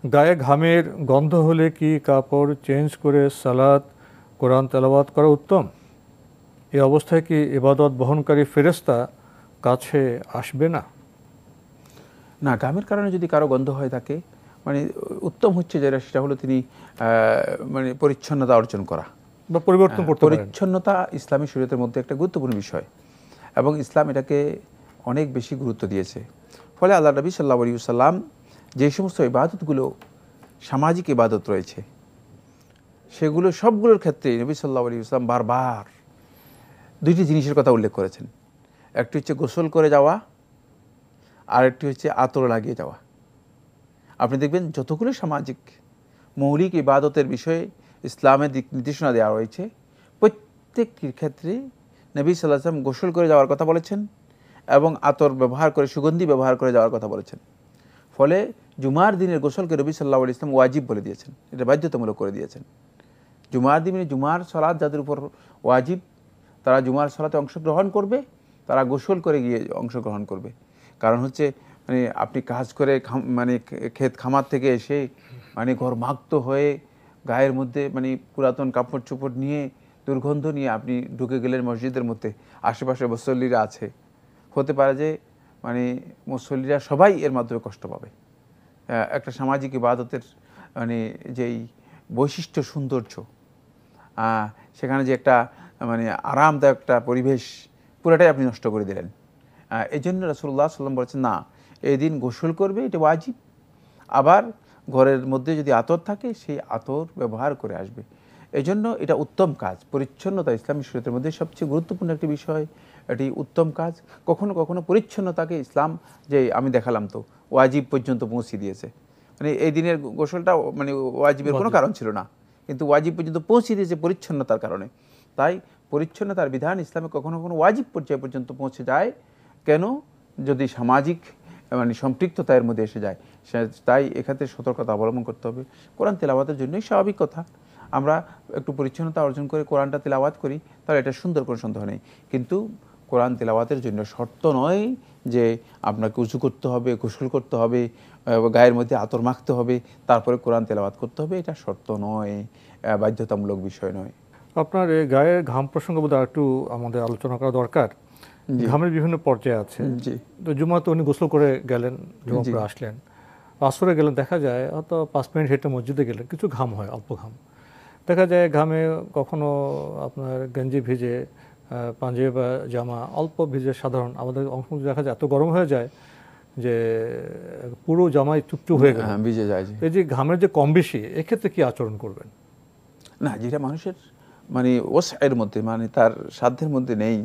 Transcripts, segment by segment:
গায়ে ঘামের গন্ধ হলে কি কাপড় চেঞ্জ করে সালাত কোরআন তেলাওয়াত করা উত্তম? এই অবস্থায় কি ইবাদত বহনকারী ফেরেশতা কাছে আসবে না? না, ঘামের কারণে যদি কারো গন্ধ হয়ে থাকে, মানে উত্তম হচ্ছে যেটা, সেটা হলো তিনি মানে পরিচ্ছন্নতা অর্জন করা বা পরিবর্তন করতে পারেন। পরিচ্ছন্নতা ইসলামী শরীয়তের মধ্যে একটা গুরুত্বপূর্ণ বিষয় এবং ইসলাম এটাকে অনেক বেশি গুরুত্ব দিয়েছে। ফলে আল্লাহ নবী সাল্লাল্লাহু আলাইহি ওয়াসাল্লাম যে সমস্ত ইবাদতগুলো সামাজিক ইবাদত রয়েছে, সেগুলো সবগুলোর ক্ষেত্রে নবী সাল্লাল্লাহু আলাইহি ওয়াসাল্লাম বারবার দুইটি জিনিসের কথা উল্লেখ করেছেন। একটি হচ্ছে গোসল করে যাওয়া, আর একটি হচ্ছে আতর লাগিয়ে যাওয়া। আপনি দেখবেন যতগুলো সামাজিক মৌলিক ইবাদতের বিষয়ে ইসলামের দিক নির্দেশনা দেওয়া রয়েছে, প্রত্যেকটির ক্ষেত্রে নবী সাল্লাল্লাহু আলাইহি ওয়াসাল্লাম গোসল করে যাওয়ার কথা বলেছেন এবং আতর ব্যবহার করে, সুগন্ধি ব্যবহার করে যাওয়ার কথা বলেছেন। ফলে জুমার দিনের গোসলকে নবী সাল্লাল্লাহু আলাইহি ওয়াসাল্লাম ওয়াজিব বলে দিয়েছেন, এটা বাধ্যতামূলক করে দিয়েছেন। জুমার দিনে জুমার সালাত যাদের উপর ওয়াজিব, তারা জুমার সালাতে অংশগ্রহণ করবে, তারা গোসল করে গিয়ে অংশগ্রহণ করবে। কারণ হচ্ছে মানে আপনি কাজ করে মানে ক্ষেত খামার থেকে এসে মানে ঘর্মাক্ত হয়ে গায়ের মধ্যে মানে পুরাতন কাপড় চোপড় নিয়ে দুর্গন্ধ নিয়ে আপনি ঢুকে গেলেন মসজিদের মধ্যে, আশেপাশে মুসল্লিরা আছে, হতে পারে যে মানে মুসল্লিরা সবাই এর মাধ্যমে কষ্ট পাবে। একটা সামাজিক ইবাদতের মানে যেই বৈশিষ্ট্য সৌন্দর্য, সেখানে যে একটা মানে আরামদায়ক একটা পরিবেশ, পুরোটাই আপনি নষ্ট করে দিলেন। এই জন্য রাসূলুল্লাহ সাল্লাল্লাহু আলাইহি ওয়াসাল্লাম বলেছেন, না, এই দিন গোসল করবে, এটা ওয়াজিব। আবার ঘরের মধ্যে যদি আতর থাকে, সেই আতর ব্যবহার করে আসবে। এই জন্য এটা উত্তম কাজ। পরিচ্ছন্নতা ইসলামী শরীয়তের মধ্যে সবচেয়ে গুরুত্বপূর্ণ একটি বিষয়, এটি উত্তম কাজ। কখনো কখনো পরিচ্ছন্নতাকে ইসলাম, যে আমি দেখালাম তো, ওয়াজিব পর্যন্ত পৌঁছে দিয়েছে। মানে এই দিনের গোসলটা মানে ওয়াজিবের কোনো কারণ ছিল না, কিন্তু ওয়াজিব পর্যন্ত পৌঁছে দিয়েছে পরিচ্ছন্নতার কারণে। তাই পরিচ্ছন্নতার বিধান ইসলামে কখনো কখনো ওয়াজিব পর্যায় পর্যন্ত পৌঁছে যায়। কেন? যদি সামাজিক মানে সম্পৃক্ততা এর মধ্যে এসে যায়। তাই এক্ষেত্রে সতর্কতা অবলম্বন করতে হবে। কোরআন তেলাওয়াতের জন্যই স্বাভাবিক কথা, আমরা একটু পরিচ্ছন্নতা অর্জন করে কোরআনটা তেলাওয়াত করি, তাহলে এটা সুন্দর, কোনো সন্দেহ নেই। কিন্তু কোরআন তেলাওয়াতের জন্য শর্ত নয় যে আপনাকে উজু করতে হবে, গোসল করতে হবে, গায়ের মধ্যে আতর মাখতে হবে, তারপরে কোরআন তেলাওয়াত করতে হবে, এটা শর্ত নয়, বাধ্যতামূলক বিষয় নয়। আপনার এই গায়ের ঘাম প্রসঙ্গ বোধ হয় একটু আমাদের আলোচনা করা দরকার। ঘামের বিভিন্ন পর্যায়ে আছে। তো জুমাতে উনি গোসল করে গেলেন, জুমা পড়ে আসলেন, আসরে গেলেন, দেখা যায় হয়তো 5 মিনিট হেঁটে মসজিদে গেলেন, কিছু ঘাম হয়, অল্প ঘাম দেখা যায়। ঘামে কখনো আপনার গেঞ্জি ভিজে, পাঞ্জাবি বা জামা অল্প ভিজে, সাধারণ আমাদের অংশ দেখা যায় এত গরম হয়ে যায় যে পুরো জামাই চুপচুপ হয়ে গেল, ভিজে যায়। এই যে ঘামের যে কম বেশি, এক্ষেত্রে কি আচরণ করবেন? না, যেটা মানুষের মানে ওয়াসআর মধ্যে, মানে তার সাধ্যের মধ্যে নেই,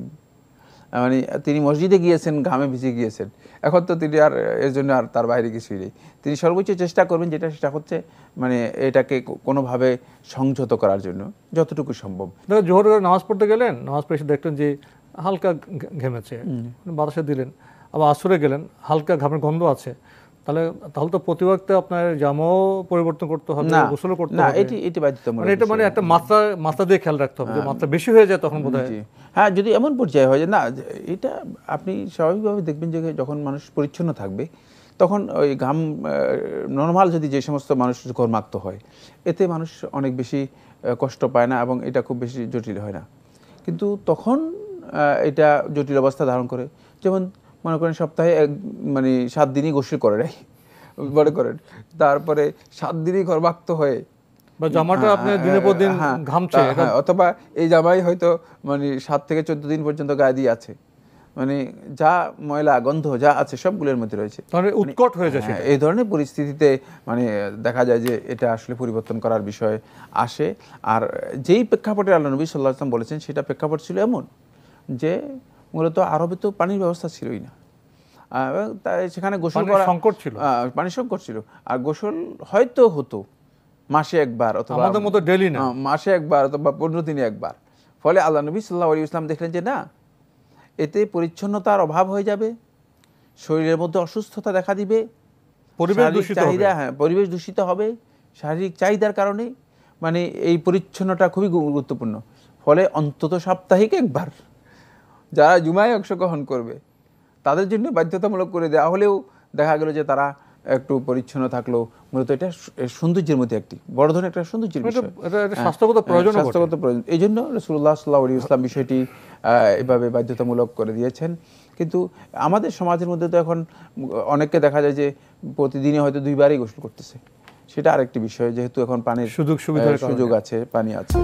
মানে তিনি মসজিদে গিয়েছেন, ঘামে ভিজে গিয়েছেন, এখন তো তিনি আর এর জন্য আর তার বাইরে কিছুই নেই। তিনি সর্বোচ্চ চেষ্টা করবেন, সেটা হচ্ছে মানে এটাকে কোনোভাবে সংযত করার জন্য যতটুকু সম্ভব। জোহরের নামাজ পড়তে গেলেন, নামাজ পড়ে দেখলেন যে হালকা ঘেমেছে, বাতাসে দিলেন। আবার আসরে গেলেন, হালকা ঘামের গন্ধ আছে, তাহলে তো প্রতিবাক্তে আপনার জামাও পরিবর্তন করতে হবে, গোসলও করতে হবে। এটি বাধ্যতামূলক। এটা মানে একটা মাত্রা দিয়ে খেয়াল রাখতে হবে, যে মাত্রা বেশি হয়ে যায় তখন বোধহয়। হ্যাঁ, যদি এমন পর্যায়ে হয় যে না, এটা আপনি স্বাভাবিকভাবে দেখবেন যে যখন মানুষ পরিচ্ছন্ন থাকবে, তখন ওই ঘাম নর্মাল যদি যে সমস্ত মানুষ ঘর্মাক্ত হয়, এতে মানুষ অনেক বেশি কষ্ট পায় না এবং এটা খুব বেশি জটিল হয় না। কিন্তু তখন এটা জটিল অবস্থা ধারণ করে। যেমন মনে করেন সপ্তাহে মানে 7 দিনই গোসল করে নাই মনে করেন, তারপরে 7 দিনই ঘর্মাক্ত হয়ে, বা জামাটা আপনি দিনের পর দিন ঘামছে, অথবা এই জামাই হয়তো মানে 7 থেকে 14 দিন পর্যন্ত গায়ে দিয়ে আছে, মানে যা ময়লা গন্ধ যা আছে সবগুলোর মধ্যে রয়েছে, উৎকট হয়ে যায়। এই ধরনের পরিস্থিতিতে মানে দেখা যায় যে এটা আসলে পরিবর্তন করার বিষয় আসে। আর যেই প্রেক্ষাপটে আল্লাহ নবী সাল্লাল্লাহু আলাইহি ওয়াসাল্লাম বলেছেন, সেটা প্রেক্ষাপট ছিল এমন যে মূলত আরবে তো পানির ব্যবস্থা ছিলই না, সেখানে গোসল করা সংকট ছিল, পানির সংকট ছিল। আর গোসল হয়তো হতো মাসে একবার, অথবা আমাদের মতো ডেইলি না, মাসে একবার অথবা 15 দিনে একবার। ফলে আল্লাহ নবী সাল্লাল্লাহু আলাইহি ওয়াসাল্লাম দেখলেন যে না, এতে পরিচ্ছন্নতার অভাব হয়ে যাবে, শরীরের মধ্যে অসুস্থতা দেখা দিবে, পরিবেশ দূষিত হবে শারীরিক চাহিদার কারণে। মানে এই পরিচ্ছন্নতা খুবই গুরুত্বপূর্ণ। ফলে অন্তত সাপ্তাহিক একবার যারা জুমায় অংশগ্রহণ করবে তাদের জন্য বাধ্যতামূলক করে দেওয়া হলেও দেখা গেল যে তারা একটু পরিচ্ছন্ন থাকলো, মূলত এটা সৌন্দর্যের মধ্যে একটি বড় ধরনের একটা সৌন্দর্যের বিষয়, এটা স্বাস্থ্যগত প্রয়োজন, স্বাস্থ্যগত প্রয়োজন। এই জন্য রাসূলুল্লাহ সাল্লাল্লাহু আলাইহি ওয়াসাল্লাম বিষয়টি এভাবে বাধ্যতামূলক করে দিয়েছেন। কিন্তু আমাদের সমাজের মধ্যে তো এখন অনেককে দেখা যায় যে প্রতিদিনই হয়তো 2 বারই গোসল করতেছে, সেটা আরেকটি বিষয়, যেহেতু এখন পানির সুযোগ সুবিধার সুযোগ আছে, পানি আছে।